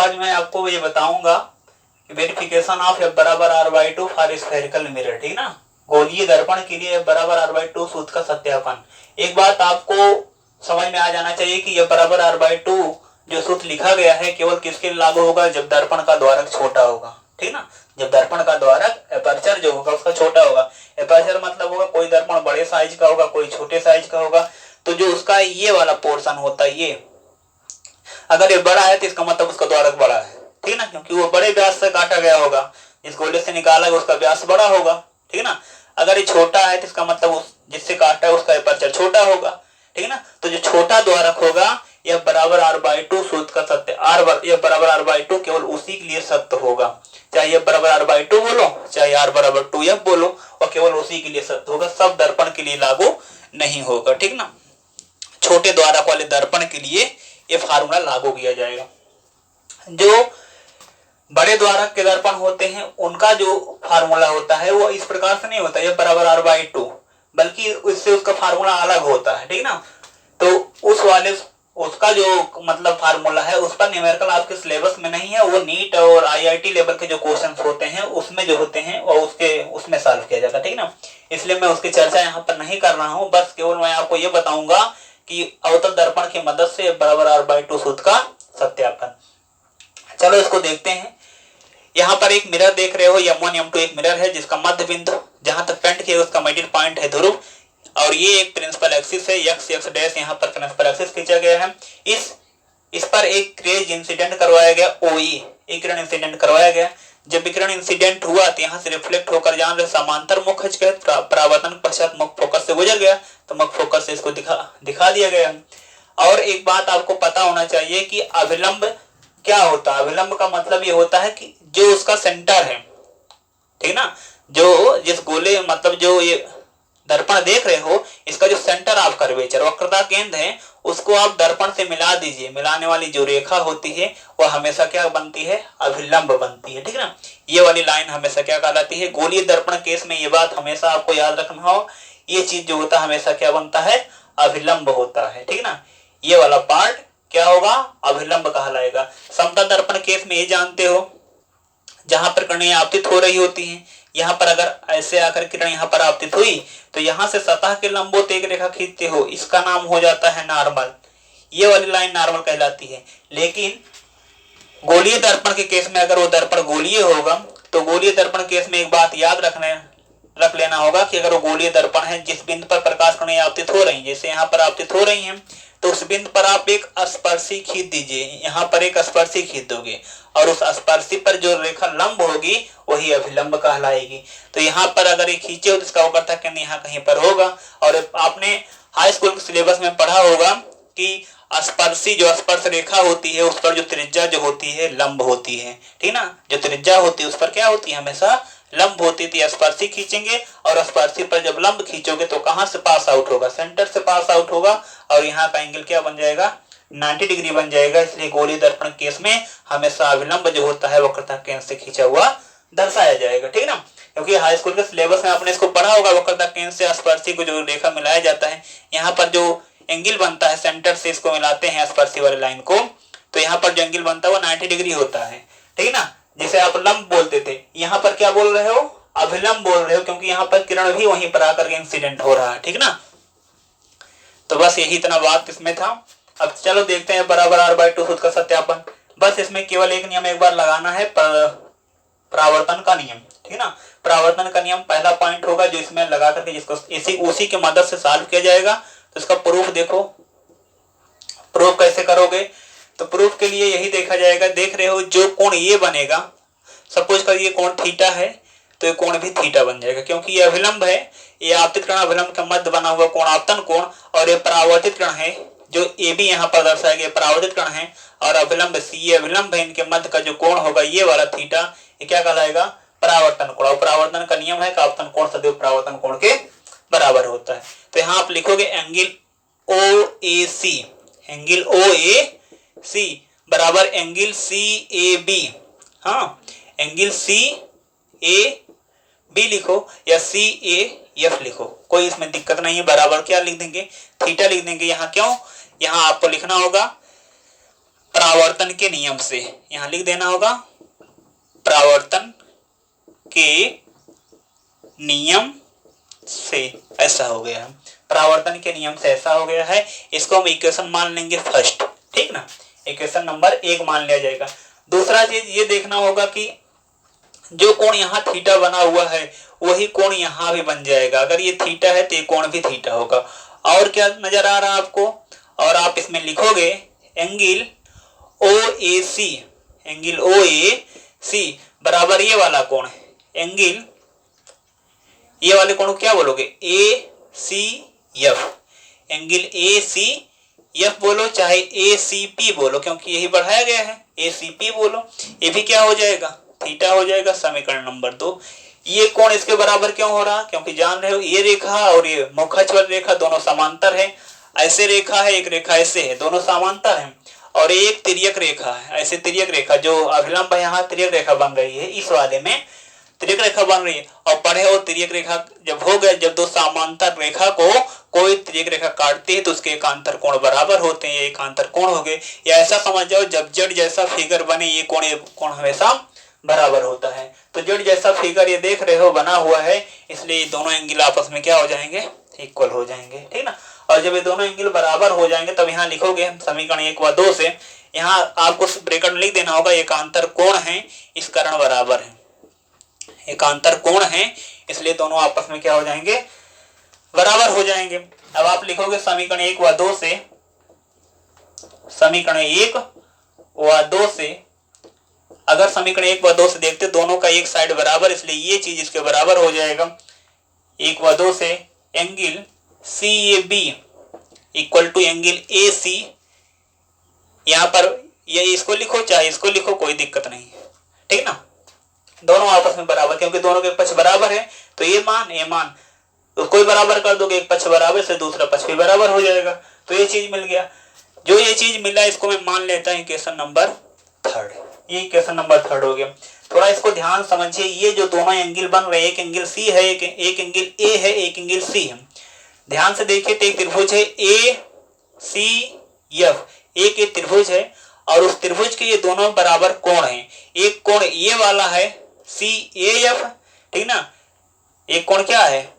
आज मैं आपको ये बताऊंगा कि वेरिफिकेशन ऑफ F बराबर R/2 फॉर स्फेरिकल मिरर, ठीक ना। गोलीय दर्पण के लिए F बराबर R/2 सूत्र का सत्यापन। एक बात आपको समझ में आ जाना चाहिए कि F बराबर R/2 जो सूत्र लिखा गया है केवल किसके लिए लागू होगा, जब दर्पण का द्वारक छोटा होगा, ठीक ना। जब दर्पण का द्वारक एपर्चर जो होगा उसका छोटा होगा। एपर्चर मतलब होगा कोई दर्पण बड़े साइज का होगा, कोई छोटे साइज का होगा। तो जो उसका ये वाला पोर्शन होता है, ये अगर ये बड़ा है तो इसका मतलब उसका द्वारक बड़ा है, ठीक ना, क्योंकि वो बड़े व्यास से काटा गया होगा, जिस गोले से निकाला गया उसका व्यास बड़ा होगा, ठीक ना। अगर ये छोटा है तो इसका मतलब उस जिससे काटा है उसका एपर्चर छोटा होगा, ठीक ना। तो जो छोटा द्वारक होगा यह बराबर R/2 सूत्र का सत्य यह बराबर R/2 केवल उसी के लिए सत्य होगा, चाहे यह बराबर R/2 बोलो चाहे R बराबर 2F बोलो, और केवल उसी के लिए सत्य होगा, सब दर्पण के लिए लागू नहीं होगा, ठीक ना। छोटे द्वारक वाले दर्पण के लिए ये फार्मूला लागू किया जाएगा। जो बड़े द्वारक के दर्पण होते हैं उनका जो फार्मूला होता है वो इस प्रकार से नहीं होता F बराबर R/2, बल्कि उससे उसका फार्मूला अलग होता है, ठीक ना। तो उस वाले उसका जो मतलब फार्मूला है उस पर न्यूमेरिकल आपके सिलेबस में नहीं है, वो नीट और IIT लेवल के जो क्वेश्चंस होते हैं उसमें जो होते हैं और उसमें सॉल्व किया जाता है, ठीक ना। इसलिए मैं उसकी चर्चा यहाँ पर नहीं कर रहा हूँ, बस केवल मैं आपको ये बताऊंगा कि अवतल दर्पण की मदद से बराबर R/2 सूत्र का सत्यापन। चलो इसको देखते हैं। यहाँ पर एक मिरर देख रहे हो, M1 M2 एक मिरर है जिसका मध्य बिंदु जहां तक पेंट किया उसका मिडिल पॉइंट है ध्रुव, और ये एक प्रिंसिपल एक्सिस है, x डैश यहाँ पर प्रिंसिपल एक्सिस खींचा गया है। इस पर एक रेज इंसिडेंट करवाया गया, OE एक किरण इंसिडेंट करवाया गया। जब विकिरण इंसिडेंट हुआ तो यहाँ से रिफ्लेक्ट होकर जहां से समांतर मुख खच गए, परावर्तन पश्चात मुख फोकस से गुजर गया, तो मुख फोकस से इसको दिखा दिया गया। और एक बात आपको पता होना चाहिए कि अभिलंब क्या होता है। अभिलंब का मतलब ये होता है कि जो उसका सेंटर है, ठीक ना, जो जिस गोले मतलब जो ये दर्पण देख रहे हो इसका जो सेंटर ऑफ कर्वेचर वक्रता केंद्र है उसको आप दर्पण से मिला दीजिए, मिलाने वाली जो रेखा होती है वो हमेशा क्या बनती है, अभिलंब बनती है, ठीक ना। ये वाली लाइन हमेशा क्या कहलाती है, गोलीय दर्पण केस में ये बात हमेशा आपको याद रखना हो, ये चीज जो होता है हमेशा क्या बनता है, अभिलंब होता है, ठीक ना। ये वाला पार्ट क्या होगा, अभिलंब कहलाएगा। समतल दर्पण केस में ये जानते हो जहां पर किरणें आपतित हो रही होती हैं, यहाँ पर अगर ऐसे आकर किरण यहाँ पर आपतित हुई तो यहाँ से सतह के लंबवत एक रेखा खींचते हो, इसका नाम हो जाता है नॉर्मल, ये वाली लाइन नॉर्मल कहलाती है। लेकिन गोलीय दर्पण के केस में अगर वो दर्पण गोलीय होगा तो गोलीय दर्पण केस में एक बात याद रख लेना होगा कि अगर वो गोलीय दर्पण है जिस बिंदु पर प्रकाश किरणें आपतित हो रही हैं, जैसे यहाँ पर आपतित हो रही हैं, तो उस बिंदु पर आप एक स्पर्शी खींच दीजिए, यहाँ पर एक स्पर्शी खींच दोगे और उस स्पर्शी पर जो रेखा लंब होगी वही अभिलंब कहलाएगी। तो यहाँ पर अगर ये खींचे हो तो इसका वक्रता केंद्र यहाँ कहीं पर होगा। और आपने हाई स्कूल के सिलेबस में पढ़ा होगा कि स्पर्शी जो स्पर्श रेखा होती है उस पर जो त्रिज्या जो होती है लंब होती है, ठीक ना। जो त्रिज्या होती है उस पर क्या होती है, हमेशा लंब होती थी। स्पर्शी खींचेंगे और स्पर्शी पर जब लंब खींचोगे तो कहां से पास आउट होगा, सेंटर से पास आउट होगा, और यहाँ का एंगल क्या बन जाएगा, 90 डिग्री बन जाएगा। इसलिए गोलीय दर्पण केस में हमेशा अभिलंब जो होता है वक्रता केंद्र से खींचा हुआ दर्शाया जाएगा, ठीक ना। क्योंकि हाई स्कूल के सिलेबस में आपने इसको पढ़ा होगा, वक्रता केंद्र से स्पर्शी को जो रेखा मिलाया जाता है, यहाँ पर जो एंगल बनता है सेंटर से इसको मिलाते हैं स्पर्शी वाली लाइन को, तो यहाँ पर जो एंगल बनता है वो 90 डिग्री होता है, ठीक ना। जिसे आप लंब बोलते थे, यहाँ पर क्या बोल रहे हो, अभिलंब बोल रहे हो, क्योंकि यहाँ पर किरण भी वहीं पर आकर के इंसिडेंट हो रहा है, ठीक ना। तो बस यही इतना बात इसमें था। अब चलो देखते हैं बराबर R/2 सूत्र का सत्यापन। बस इसमें केवल एक नियम एक बार लगाना है, परावर्तन का नियम, ठीक ना। परावर्तन का नियम पहला पॉइंट होगा जो इसमें लगा करके जिसको उसी की मदद से सॉल्व किया जाएगा। तो इसका प्रूफ देखो, प्रूफ कैसे करोगे, तो प्रूफ के लिए यही देखा जाएगा, देख रहे हो जो कोण ये बनेगा, सपोज कर ये कोण थीटा है तो ये कोण भी थीटा बन जाएगा, क्योंकि ये अभिलंब है, ये आपतित किरण अभिलंब के मध्य बना हुआ कोण आपतन कोण, और ये परावर्तित किरण है जो ए बी यहाँ पर दर्शाया गया परावर्तित किरण है, और अभिलंब सी ये अभिलंब है, इनके मध्य का जो कोण होगा ये वाला थीटा, ये क्या कहलाएगा, परावर्तन कोण। और परावर्तन का नियम है कि आपतन कोण सदैव परावर्तन कोण के बराबर होता है। तो यहाँ आप लिखोगे एंगल OAC, एंगल OAC बराबर एंगल CAB, हाँ एंगल CAB लिखो या CAF लिखो, कोई इसमें दिक्कत नहीं है। बराबर क्या लिख देंगे, थीटा लिख देंगे। यहाँ क्यों, यहाँ आपको लिखना होगा परावर्तन के नियम से, यहां लिख देना होगा परावर्तन के नियम से, ऐसा हो गया है, परावर्तन के नियम से ऐसा हो गया है। इसको हम इक्वेशन मान लेंगे फर्स्ट, ठीक ना, इक्वेशन नंबर 1 मान लिया जाएगा। दूसरा चीज ये देखना होगा कि जो कोण यहाँ थीटा बना हुआ है वही कोण यहाँ भी बन जाएगा। अगर ये थीटा है तो ये कोण भी थीटा होगा। और क्या नजर आ रहा है आपको, और आप इसमें लिखोगे एंगल OAC, एंगल OAC बराबर ये वाला कोण, एंगल ये वाले कोण को क्या बोलोगे, ACF, एंगल ACF बोलो चाहे ACP बोलो, क्योंकि यही बढ़ाया गया है, ACP बोलो, ये भी क्या हो जाएगा, थीटा हो जाएगा। समीकरण नंबर 2, ये कोण इसके बराबर क्यों हो रहा, क्योंकि जान रहे हो ये रेखा और ये मुखच्छ रेखा दोनों समांतर है। ऐसे रेखा है, एक रेखा ऐसे है, दोनों समांतर है। और एक तिर्यक रेखा है, ऐसे तिर्यक रेखा जो अभिलंब है यहाँ तिर्यक रेखा बन रही है, इस वाले में तिर्यक रेखा बन रही है। और पढ़े हो तिर्यक रेखा जब हो गए, जब दो समांतर रेखा को कोई तिर्यक रेखा काटती है तो उसके एकांतर कोण बराबर होते हैं, ये एकांतर कोण हो गए। या ऐसा समझ जाओ जब जेड जैसा फिगर बने ये कोण हमेशा बराबर होता है। तो जेड जैसा फिगर ये देख रहे हो बना हुआ है, इसलिए ये दोनों एंगल आपस में क्या हो जाएंगे, इक्वल हो जाएंगे, ठीक ना। और जब ये दोनों एंगल बराबर हो जाएंगे तब यहाँ लिखोगे समीकरण 1 व 2 से, यहाँ आपको ब्रैकेट में लिख देना होगा एकांतर कोण है इस कारण बराबर है, एकांतर कोण है इसलिए दोनों आपस में क्या हो जाएंगे, बराबर हो जाएंगे। अब आप लिखोगे समीकरण 1 व 2 से, समीकरण 1 व 2 से, अगर समीकरण 1 व 2 से देखते दोनों का एक साइड बराबर, इसलिए ये चीज इसके बराबर हो जाएगा। 1 व 2 से angle CAB equal to angle AC, यहाँ पर ये इसको लिखो चाहे इसको लिखो कोई दिक्कत नहीं है, ठीक ना, दोनों आपस में बराबर, क्योंकि दोनों के पक्ष बराबर है। तो ये मान तो कोई बराबर कर दोगे, एक पक्ष बराबर से दूसरा पक्ष भी बराबर हो जाएगा। तो ये चीज मिल गया, जो ये चीज मिला इसको मैं मान लेता हूँ इक्वेशन नंबर 3, ये इक्वेशन नंबर 3 हो गया। थोड़ा इसको ध्यान समझिए, ये जो दोनों एंगल बन रहे हैं, एक एंगल C है, एक एंगल A है, एक एंगल C है। ध्यान से देखिए तो एक त्रिभुज है ACF, एक त्रिभुज है और उस त्रिभुज के ये दोनों बराबर कोण हैं। एक कोण ये वाला है CAF, ठीक ना, एक कोण क्या है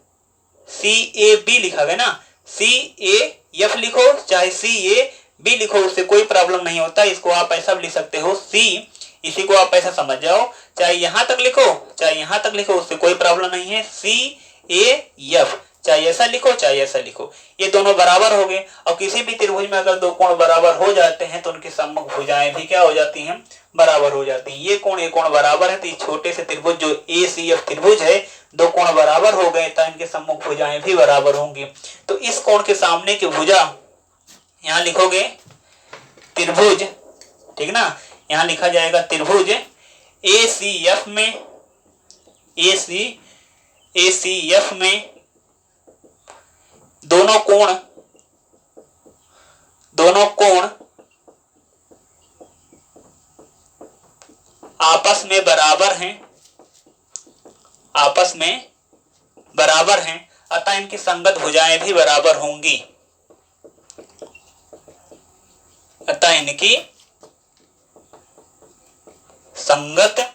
CAB लिखा गया ना, CAF लिखो चाहे CAB लिखो, उससे कोई प्रॉब्लम नहीं होता। इसको आप ऐसा भी लिख सकते हो C, इसी को आप ऐसा समझ जाओ, चाहे यहां तक लिखो चाहे यहां तक लिखो, उससे कोई प्रॉब्लम नहीं है। CAF चाहे ऐसा लिखो चाहे ऐसा लिखो, ये दोनों बराबर हो गए। और किसी भी त्रिभुज में अगर दो कोण बराबर हो जाते हैं तो उनकी सम्मुख भुजाएं भी क्या हो जाती हैं, बराबर हो जाती हैं। ये कोण बराबर है तो इस छोटे से त्रिभुज जो ACF त्रिभुज है, दो कोण बराबर हो गए तो इनके सम्मुख भुजाएं भी बराबर होंगी। तो इस कोण के सामने की भुजा यहाँ लिखोगे त्रिभुज, ठीक ना, यहाँ लिखा जाएगा त्रिभुज ACF में, ACF में दोनों कोण आपस में बराबर हैं, आपस में बराबर हैं, अतः इनकी संगत भुजाएं भी बराबर होंगी, अतः इनकी संगत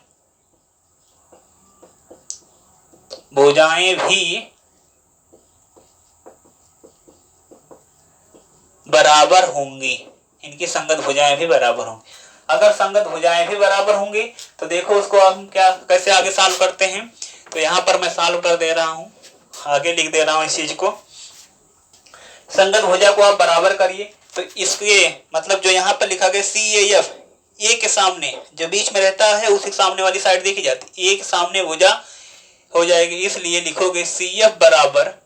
भुजाएं भी बराबर होंगी, इनकी संगत भुजाएं भी बराबर होंगी। अगर संगत भुजाएं भी बराबर होंगी तो देखो उसको हम क्या कैसे आगे सॉल्व करते हैं। तो यहाँ पर मैं सॉल्व कर दे रहा हूँ, आगे लिख दे रहा हूँ इस चीज को। संगत भुजा को आप बराबर करिए तो इसके मतलब जो यहाँ पर लिखा गया CAF, ए के सामने जो बीच में रहता है उसी सामने वाली साइड देखी जाती है, एक सामने भुजा हो जाएगी, इसलिए लिखोगे CF बराबर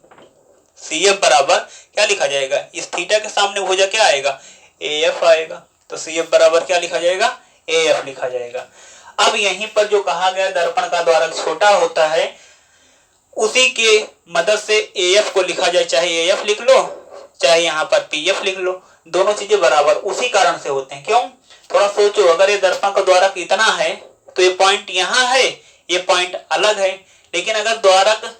क्या लिखा जाएगा, इस थीटा के सामने भुजा क्या आएगा, AF आएगा। तो CF बराबर क्या लिखा जाएगा, AF लिखा जाएगा। अब यहीं पर जो कहा गया दर्पण का द्वारक छोटा होता है, उसी के मदद से AF को लिखा जाए, चाहे AF लिख लो चाहे यहाँ पर PF लिख लो, दोनों चीजें बराबर उसी कारण से होते हैं। क्यों, थोड़ा सोचो, अगर ये दर्पण का द्वारक इतना है तो ये पॉइंट यहाँ है, ये पॉइंट अलग है, लेकिन अगर द्वारक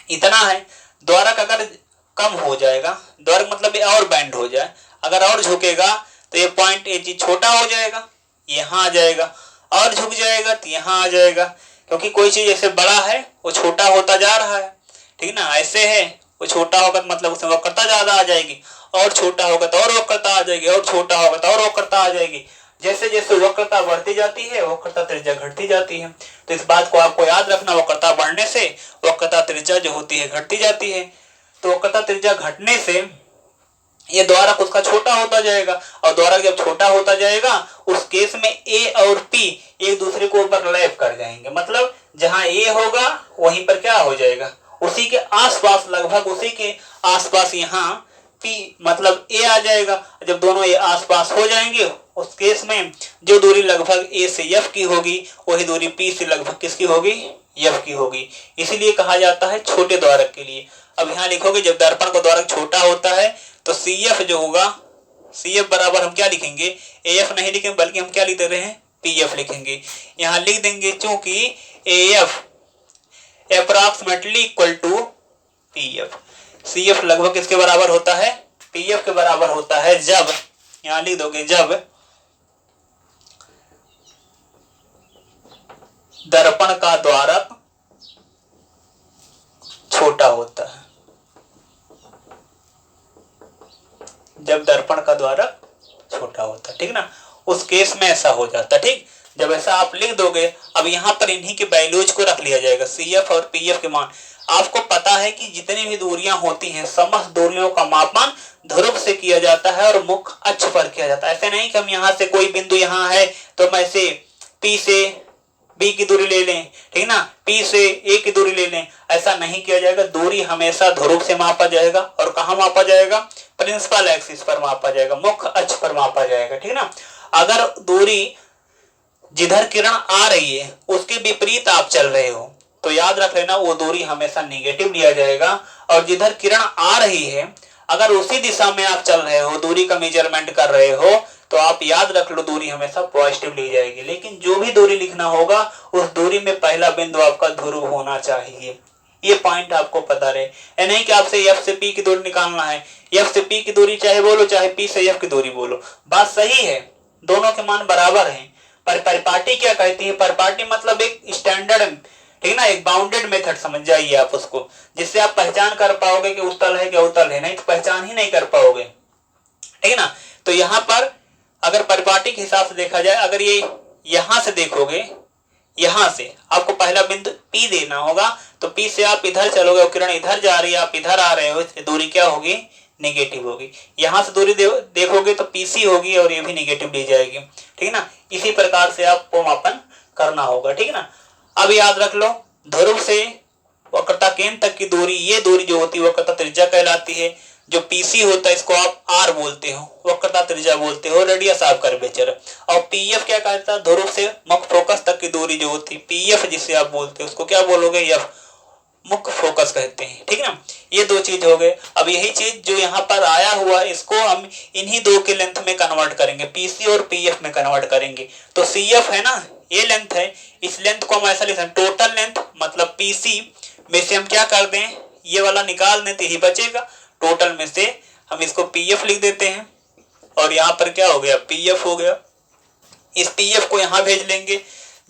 इतना है, द्वारक अगर कम हो जाएगा, द्वारक मतलब ये और बैंड हो जाए, अगर और झुकेगा तो ये पॉइंट ये चीज छोटा हो जाएगा, यहाँ आ जाएगा, और झुक जाएगा तो यहाँ आ जाएगा, क्योंकि कोई चीज ऐसे बड़ा है वो छोटा होता जा रहा है, ठीक ना। ऐसे है वो छोटा होगा तो मतलब उसमें वक्रता ज्यादा आ जाएगी, और छोटा होगा तो और वक्रता आ जाएगी, और छोटा होगा तो और वक्रता आ जाएगी। जैसे जैसे वक्रता बढ़ती जाती है वक्रता त्रिज्या घटती जाती है। तो इस बात को आपको याद रखना, वक्रता बढ़ने से वक्रता त्रिज्या जो होती है घटती जाती है। तो वक्रता त्रिज्या घटने से ये द्वारक उसका छोटा होता जाएगा, और द्वारक जब छोटा होता जाएगा उस केस में ए और पी एक दूसरे को ओवरलैप कर जाएंगे। मतलब जहां ए होगा वहीं पर क्या हो जाएगा, उसी के आसपास, लगभग उसी के आसपास यहाँ पी मतलब ए आ जाएगा। जब दोनों ए आसपास हो जाएंगे उस केस में जो दूरी लगभग ए से एफ की होगी वही दूरी पी से लगभग किसकी होगी, एफ की होगी। इसीलिए कहा जाता है छोटे द्वारक के लिए। अब यहाँ लिखोगे जब दर्पण का द्वारक छोटा होता है तो सी एफ जो होगा, सी एफ बराबर हम क्या लिखेंगे, ए एफ नहीं लिखेंगे बल्कि हम क्या लिख दे रहे हैं, पी एफ लिखेंगे। यहाँ लिख देंगे चूंकि A F approximately equal to P F. C F लगभग किसके बराबर होता है, पी एफ के बराबर होता है जब, यहाँ लिख दोगे जब दर्पण का द्वारक छोटा होता है। जब दर्पण का द्वारक छोटा होता है, ठीक ना, उस केस में ऐसा हो जाता है। ठीक, जब ऐसा आप लिख दोगे, अब यहाँ पर इन्हीं के वैल्यूज को रख लिया जाएगा, सी एफ और पी एफ के मान। आपको पता है कि जितनी भी दूरियां होती हैं समस्त दूरियों का मापन ध्रुव से किया जाता है और मुख्य अक्ष पर किया जाता है। ऐसे नहीं कि हम यहाँ से कोई बिंदु यहाँ है तो मैं से पी से बी की दूरी ले लें, ठीक ना, पी से ए की दूरी ले लें, ऐसा नहीं किया जाएगा। दूरी हमेशा ध्रुव से मापा जाएगा, और कहाँ मापा जाएगा, प्रिंसिपल एक्सिस पर मापा जाएगा, मुख्य अक्ष पर मापा जाएगा, ठीक ना। अगर दूरी जिधर किरण आ रही है उसके विपरीत आप चल रहे हो तो याद रख लेना वो दूरी हमेशा निगेटिव लिया जाएगा, और जिधर किरण आ रही है अगर उसी दिशा में आप चल रहे हो, दूरी का मेजरमेंट कर रहे हो, तो आप याद रख लो दूरी हमेशा पॉजिटिव ली जाएगी। लेकिन जो भी दूरी लिखना होगा उस दूरी में पहला बिंदु आपका ध्रुव होना चाहिए। ये पॉइंट आपको पता रहे। ये नहीं कि आपसे एफ से पी की दूरी निकालना है, एफ से पी की दूरी चाहे बोलो चाहे पी से एफ की दूरी बोलो, बात सही है, दोनों के मान बराबर हैं। पर परिपाटी क्या कहती है, परिपाटी मतलब एक स्टैंडर्ड, ठीक ना, एक बाउंडेड मेथड समझ जाइए आप उसको, जिससे आप पहचान कर पाओगे कि उत्तल है क्या उत्तल है, नहीं तो पहचान ही नहीं कर पाओगे, ठीक ना। तो यहाँ पर अगर परिपाटी के हिसाब से देखा जाए, अगर ये यहां से देखोगे, यहां से आपको पहला बिंदु P देना होगा, तो P से आप इधर चलोगे और किरण इधर जा रही है, आप इधर आ रहे हो, दूरी क्या होगी, नेगेटिव होगी। यहां से दूरी देखोगे तो PC होगी और ये भी नेगेटिव ली जाएगी, ठीक ना। इसी प्रकार से आपको मापन करना होगा, ठीक ना। अब याद रख लो ध्रुव से वक्रता केंद्र तक की दूरी, ये दूरी जो होती है वक्रता त्रिज्या कहलाती है। जो पीसी होता है इसको आप आर बोलते हो, वक्रता त्रिज्या बोलते हो, रेडियस ऑफ कर्वेचर। और पीएफ क्या कहता है, ध्रुव से मुख्य फोकस तक की दूरी जो होती है, पीएफ जिसे आप बोलते हो उसको क्या बोलोगे, एफ, मुख्य फोकस कहते हैं, ठीक ना। ये दो चीज हो गए। अब यही चीज जो यहाँ पर आया हुआ इसको हम इन्हीं दो के लेंथ में कन्वर्ट करेंगे, पीसी और पीएफ में कन्वर्ट करेंगे। तो सीएफ है ना, ये लेंथ है, इस लेंथ को हम ऐसा लिख सकते हैं, टोटल लेंथ मतलब पीसी में से हम क्या कर दें, ये वाला निकाल दें तो यही बचेगा, टोटल में से हम इसको पीएफ लिख देते हैं, और यहाँ पर क्या हो गया, पीएफ हो गया। इस पीएफ को यहाँ भेज लेंगे,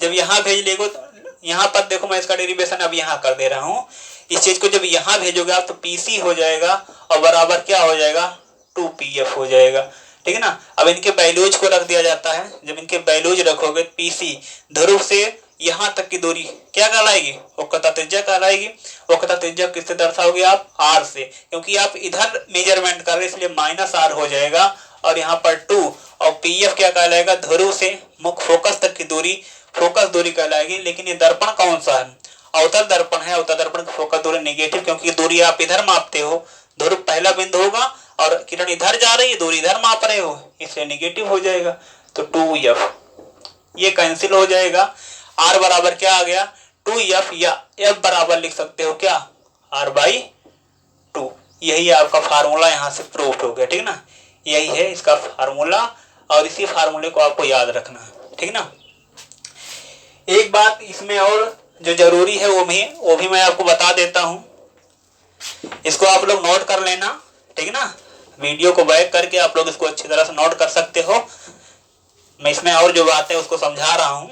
जब यहाँ भेज लेंगे तो यहाँ पर देखो मैं इसका डेरिवेशन अब यहाँ कर दे रहा हूँ। इस चीज को जब यहाँ भेजोगे आप तो पीसी हो जाएगा और बराबर क्या हो जाएगा, 2pf हो जाएगा, ठीक है ना। अब इनके वैल्यूज को रख दिया जाता है, जब इनके वैल्यूज रखोगे पीसी ध्रुव से यहाँ तक की दूरी क्या कहलाएगी, वक्रता त्रिज्या कहलाएगी। वक्रता त्रिज्या किससे दर्शाओगे आप, आर से, क्योंकि आप इधर मेजरमेंट कर रहे हैं इसलिए -r हो जाएगा, और यहाँ पर 2, और पीएफ क्या कहलाएगा, ध्रुव से मुख्य फोकस तक की दूरी, फोकस दूरी कहलाएगी। लेकिन ये दर्पण कौन सा है, अवतल दर्पण है, अवतल दर्पण की फोकस दूरी नेगेटिव, क्योंकि दूरी आप इधर मापते हो, ध्रुव पहला बिंदु होगा और किरण इधर जा रही है, दूरी इधर माप रहे हो, इसलिए नेगेटिव हो जाएगा। तो 2f ये कैंसिल हो जाएगा, r बराबर क्या आ गया, 2f, या f बराबर लिख सकते हो क्या, r/2। यही आपका फार्मूला यहाँ से प्रूफ हो गया, ठीक ना। यही है इसका फार्मूला, और इसी फार्मूले को आपको याद रखना है, ठीक ना। एक बात इसमें और जो जरूरी है वो भी मैं आपको बता देता हूं, इसको आप लोग नोट कर लेना, ठीक ना। वीडियो को बैक करके आप लोग इसको अच्छी तरह से नोट कर सकते हो। मैं इसमें और जो बात है उसको समझा रहा हूं।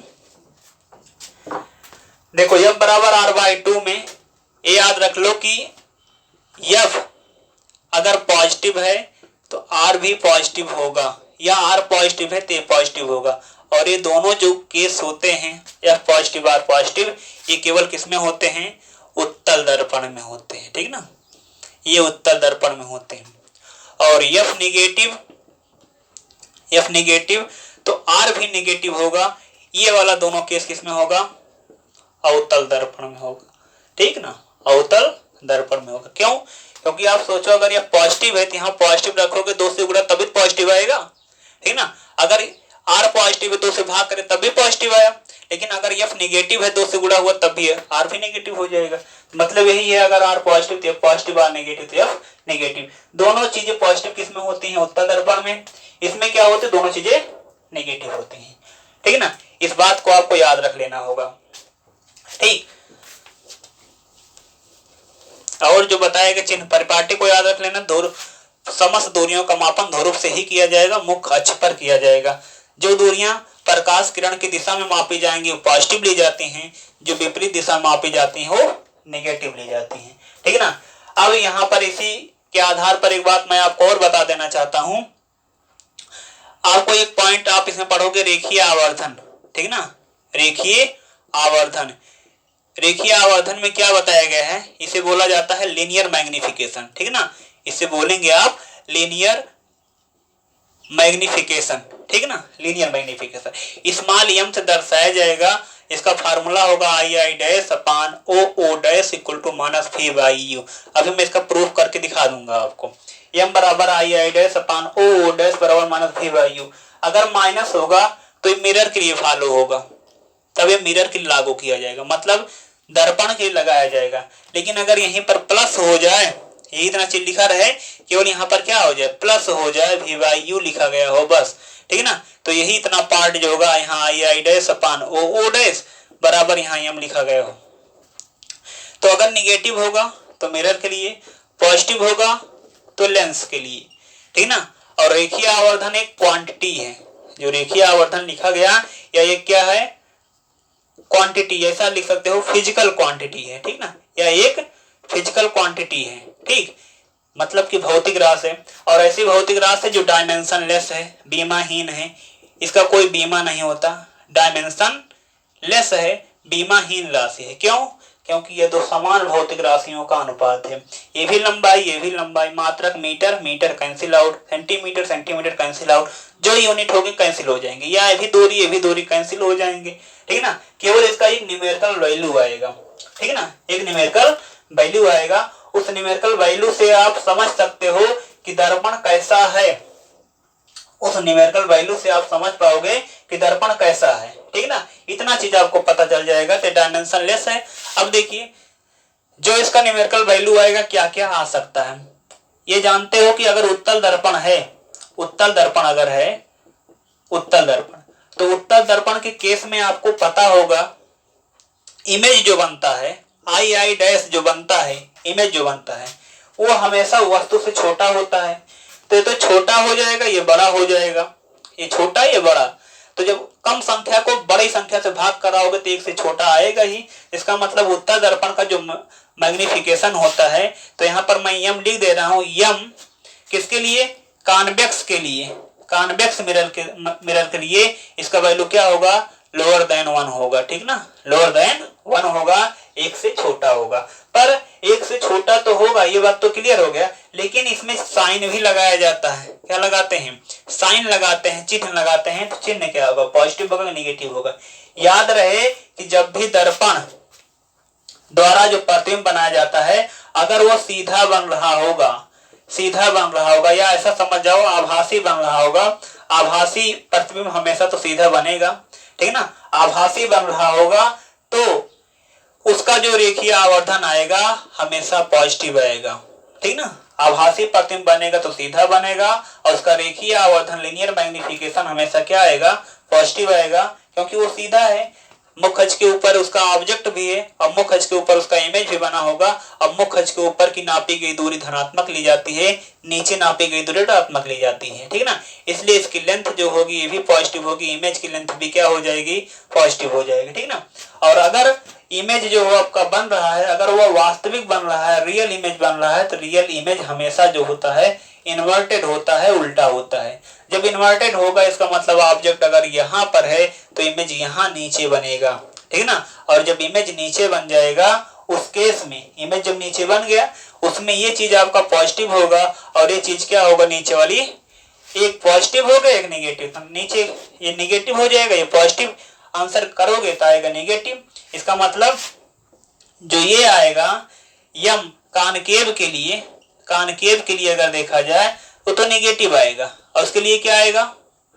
देखो F बराबर R/2 में ये याद रख लो कि F अगर पॉजिटिव है तो R भी पॉजिटिव होगा, या R पॉजिटिव है तो ये पॉजिटिव होगा। और ये दोनों जो केस होते हैं F पॉजिटिव R पॉजिटिव, ये केवल किस में होते हैं? उत्तल दर्पण में होते हैं, ठीक ना, ये उत्तल दर्पण में होते हैं। और F नेगेटिव तो R भी नेगेटिव होगा। ये वाला दोनों केस किस में होगा? अवतल दर्पण में होगा, ठीक ना, अवतल दर्पण में होगा। क्यों? क्योंकि आप सोचो अगर यह पॉजिटिव है तो यहाँ पॉजिटिव रखोगे 2 से गुणा तभी पॉजिटिव आएगा, ठीक ना। अगर R पॉजिटिव है 2 से भाग करे तब भी पॉजिटिव आया, लेकिन अगर F नेगेटिव है 2 से गुणा हुआ तब भी R भी नेगेटिव हो जाएगा। मतलब यही है, अगर R पॉजिटिव तो F पॉजिटिव, R नेगेटिव तो F नेगेटिव। दोनों चीजें पॉजिटिव किस में होती हैं? उत्तल दर्पण में। इसमें क्या होते हैं? दोनों चीजें नेगेटिव होती हैं, ठीक ना। इस बात को आपको याद रख लेना होगा, ठीक। और जो बताया गया चिन्ह परिपाटी को याद रख लेना। समस्त दूरियों का मापन ध्रुव से ही किया जाएगा, मुख्य अक्ष पर किया जाएगा। जो दूरियां प्रकाश किरण की दिशा में मापी जाएंगी वो पॉजिटिव ली जाती हैं, जो विपरीत दिशा में मापी जाती हैं वो नेगेटिव ली जाती हैं, ठीक है ना। अब यहाँ पर इसी के आधार पर एक बात मैं आपको और बता देना चाहता हूं। आपको एक पॉइंट आप इसमें पढ़ोगे, रेखीय आवर्धन, ठीक ना, रेखीय आवर्धन। रेखीय आवर्धन में क्या बताया गया है? इसे बोला जाता है लीनियर मैग्निफिकेशन, ठीक ना। इसे बोलेंगे आप लीनियर मैग्निफिकेशन, ठीक ना, लीनियर मैग्निफिकेशन। स्मॉल m से दर्शाया जाएगा। इसका फार्मूला होगा II-/OO- इक्वल टू -V/U। अभी मैं इसका प्रूफ करके दिखा दूंगा आपको। m बराबर II-/OO- बराबर -V/U। अगर माइनस होगा तो ये मिरर के लिए फॉलो होगा, तब ये मिरर के लिए लागू किया जाएगा, मतलब दर्पण के लिए लगाया जाएगा। लेकिन अगर यहीं पर प्लस हो जाए, यही इतना चीज लिखा रहे, केवल यहाँ पर क्या हो जाए? प्लस हो जाए, V/U लिखा गया हो बस, ठीक है ना। तो यही इतना पार्ट जो होगा यहाँ II-/OO- बराबर यहाँ m लिखा गया हो। तो अगर निगेटिव होगा तो मिरर के लिए, पॉजिटिव होगा तो लेंस के लिए, ठीक ना। और रेखीय आवर्धन एक क्वांटिटी है, जो रेखीय आवर्धन लिखा गया, या ये क्या है? क्वांटिटी, ऐसा लिख सकते हो, फिजिकल क्वांटिटी है, ठीक ना, या एक फिजिकल क्वांटिटी है, ठीक, मतलब कि भौतिक राशि है। और ऐसी भौतिक राशि है जो डायमेंशन लेस है, बीमाहीन है। इसका कोई बीमा नहीं होता, डायमेंशन लेस है, बीमाहीन राशि है। क्यों? क्योंकि ये दो समान भौतिक राशियों का अनुपात है। ये भी लंबाई, ये भी लंबाई। मात्रक metre, metre cancel out, centimetre, centimetre cancel out. जो यूनिट होगी कैंसिल हो जाएंगे, या ये भी दूरी कैंसिल हो जाएंगे, ठीक है ना। केवल इसका एक न्यूमेरिकल वैल्यू आएगा, ठीक है ना, एक न्यूमेरिकल वैल्यू आएगा। उस न्यूमेरिकल वैल्यू से आप समझ सकते हो कि दर्पण कैसा है। उस न्यूमेरिकल वैल्यू से आप समझ पाओगे कि दर्पण कैसा है, ठीक ना। इतना चीज आपको पता चल जाएगा कि डायमेंशन लेस है। अब देखिए, जो इसका न्यूमेरिकल वैल्यू आएगा, क्या क्या आ सकता है। ये जानते हो कि अगर उत्तल दर्पण है, उत्तल दर्पण अगर है, उत्तल दर्पण, तो उत्तल दर्पण के केस में आपको पता होगा इमेज जो बनता है, II- जो बनता है, इमेज जो बनता है, वो हमेशा वस्तु से छोटा होता है। तो ये तो छोटा हो जाएगा, ये बड़ा हो जाएगा, ये छोटा ये बड़ा। तो जब कम संख्या को बड़ी संख्या से भाग कराओगे तो एक से छोटा आएगा ही। इसका मतलब उत्तल दर्पण का जो मैग्निफिकेशन होता है, तो यहाँ पर मैं m लिख दे रहा हूँ। m किसके लिए? कॉन्वेक्स के लिए, कॉन्वेक्स मिरर के लिए इसका वैल्यू क्या होगा? लोअर देन 1 होगा, ठीक ना, लोअर देन 1 होगा, एक से छोटा होगा। पर एक से छोटा तो होगा, ये बात तो क्लियर हो गया। लेकिन इसमें साइन भी लगाया जाता है। क्या लगाते हैं? साइन लगाते हैं, चिन्ह लगाते हैं। तो चिन्ह क्या होगा? पॉजिटिव होगा, नेगेटिव होगा। याद रहे कि जब भी दर्पण द्वारा जो प्रतिबिंब बनाया जाता है, अगर वो सीधा बन रहा होगा, सीधा बन रहा होगा, या ऐसा समझ जाओ आभासी बन रहा होगा। आभासी प्रतिबिंब हमेशा तो सीधा बनेगा, ठीक ना। आभासी बन रहा होगा तो उसका जो रेखीय आवर्धन आएगा हमेशा पॉजिटिव आएगा, ठीक ना। आभासी प्रतिबिंब बनेगा तो सीधा बनेगा, और उसका रेखीय आवर्धन लीनियर मैग्निफिकेशन हमेशा क्या आएगा? पॉजिटिव आएगा, क्योंकि वो सीधा है। मुख्य अक्ष के ऊपर उसका ऑब्जेक्ट भी है और मुख्य अक्ष के ऊपर उसका इमेज भी बना होगा। अब मुख्य अक्ष के ऊपर की नापी गई दूरी धनात्मक ली जाती है, नीचे नापी गई दूरी ऋणात्मक ली जाती है, ठीक ना। इसलिए इसकी लेंथ जो होगी ये भी पॉजिटिव होगी, इमेज की लेंथ भी क्या हो जाएगी, पॉजिटिव हो जाएगी, ठीक ना। और अगर इमेज जो आपका बन रहा है, अगर वो वास्तविक बन रहा है, रियल इमेज बन रहा है, तो रियल इमेज हमेशा जो होता है इन्वर्टेड होता है, उल्टा होता है। जब इन्वर्टेड होगा इसका मतलब ऑब्जेक्ट अगर यहाँ पर है तो इमेज यहाँ नीचे बनेगा, ठीक ना। और जब इमेज नीचे बन जाएगा उस केस में, इमेज जब नीचे बन गया उसमें ये चीज आपका पॉजिटिव होगा और ये चीज क्या होगा, नीचे वाली एक पॉजिटिव होगा एक नेगेटिव, तो नीचे ये नेगेटिव हो जाएगा, ये पॉजिटिव आंसर करोगे तो आएगा नेगेटिव। इसका मतलब जो ये आएगा यम कानकेव के लिए अगर देखा जाए वो तो नेगेटिव आएगा और उसके लिए क्या आएगा,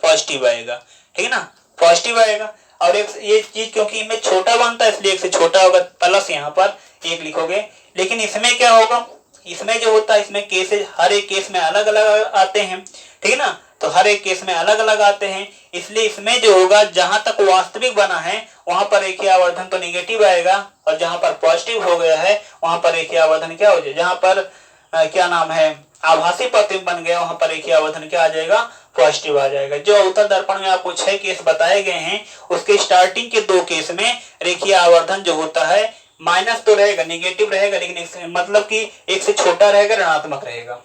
पॉजिटिव आएगा, ठीक है ना, पॉजिटिव आएगा। और एक ये चीज क्योंकि इमेज छोटा बनता है इसलिए एक से छोटा होगा, प्लस यहाँ पर एक लिखोगे। लेकिन इसमें क्या होगा, इसमें जो होता है इसमें केसेज हर एक केस में अलग अलग आते हैं, ठीक है ना। तो हर एक केस में अलग अलग आते हैं, इसलिए इसमें जो होगा जहां तक वास्तविक बना है वहां पर रेखीय आवर्धन तो नेगेटिव आएगा और जहां पर पॉजिटिव हो गया है वहां पर रेखीय आवर्धन क्या हो जाएगा, जहां पर क्या नाम है आभासी प्रतिबिंब बन गया वहां पर रेखीय आवर्धन क्या आ जाएगा, पॉजिटिव आ जाएगा। जो अवतल दर्पण में आपको 6 केस बताए गए हैं उसके स्टार्टिंग के 2 केस में रेखीय आवर्धन जो होता है माइनस तो रहेगा, नेगेटिव रहेगा, लेकिन मतलब कि एक से छोटा रहेगा, ऋणात्मक रहेगा,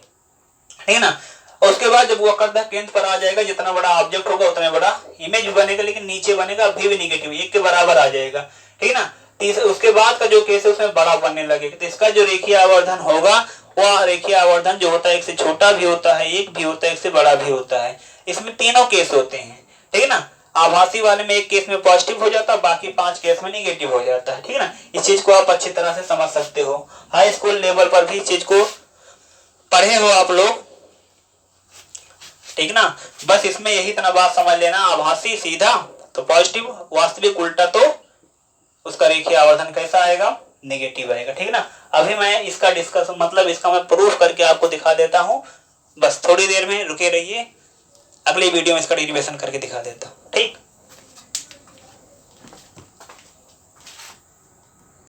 ठीक है ना। और उसके बाद जब वो वक्रता केंद्र पर आ जाएगा, जितना बड़ा ऑब्जेक्ट होगा उतना बड़ा इमेज भी बनेगा, लेकिन नीचे बनेगा अभी भी नेगेटिव, 1 के बराबर आ जाएगा, ठीक है ना। उसके बाद का जो केस है उसमें बड़ा बनने लगेगा, तो इसका जो रेखीय आवर्धन होगा वह रेखीय आवर्धन जो होता है एक से छोटा भी होता है, एक भी होता है, एक से बड़ा भी होता है। इसमें तीनों केस होते हैं, ठीक है ना। आभासी वाले में एक केस में पॉजिटिव हो जाता है, बाकी 5 केस में नेगेटिव हो जाता है, ठीक है ना। इस चीज को आप अच्छी तरह से समझ सकते हो, हाई स्कूल लेवल पर भी इस चीज को पढ़े हो आप लोग, ठीक ना। बस इसमें यही इतना बात समझ लेना, आभासी सीधा तो पॉजिटिव, वास्तविक उल्टा तो उसका रेखीय आवर्धन कैसा आएगा, नेगेटिव आएगा, ठीक ना। अभी मैं इसका डिस्कस मतलब इसका मैं प्रूफ करके आपको दिखा देता हूं, बस थोड़ी देर में रुके रहिए, अगली वीडियो में इसका डेरिवेशन करके दिखा देता हूं, ठीक।